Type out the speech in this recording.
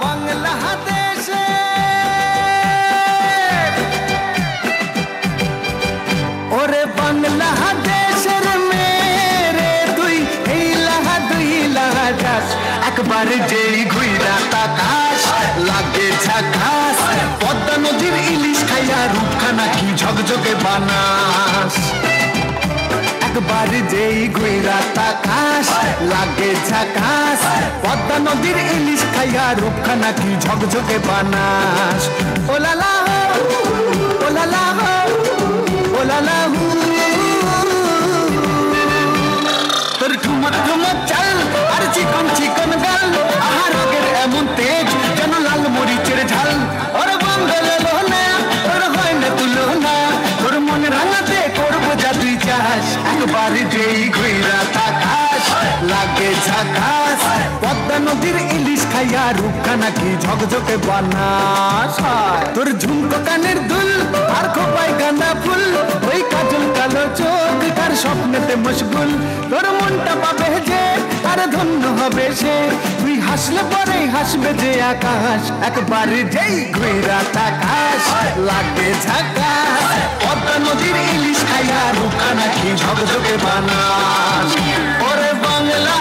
বাংলাদেশে ওরে বাংলাদেশের মেরে তুই এই লাহা দুই লাহা যাস একবার যেই ঘুইরা তাকাস লাগে ঝাকাস পদ্মা নদীর ইলিশ খাইয়া রূপখানা কি ঝকঝকে বানাস একবার যেই ঘুইরা তাকাস লাগে ঝাকাস পদ্মা নদীর ইলিশ খাইয়া রূপখানা কি ঝকঝকে বানাস ওলালা ওলালা ওলালা তোর ঠুমক ঠুমক চাল আর চিকন চিকন গাল আহার রোগের এমন তেজ যেন লাল মরিচের ঝাল ওর বাঙ্গলে লোনা তোর হয় না তুলনা তোর মনে রাঙাতে করবো যা তুই চাস একবার যেই ঘুইরা তাকাস লাগে ঝাকাস পদ্মা নদীর ইলিশ খাইয়া রূপখানা কি ঝকঝকে বানাস তোর ঝুমকো কানের দুল আর খোপায় গাঁদা ফুল ওই কাজল কালো চোখ তার স্বপ্নেতে মশগুল তোর মনটা পাবে যে আর ধন্য হবে সে তুই হাসলে পরে হাসবে যে আকাশ একবার যেই ঘুইরা তাকাস লাগে ঝাকাস পদ্মা নদীর ইলিশ খাইয়া রূপখানা কি ঝকঝকে বানাস ওরে বাংলা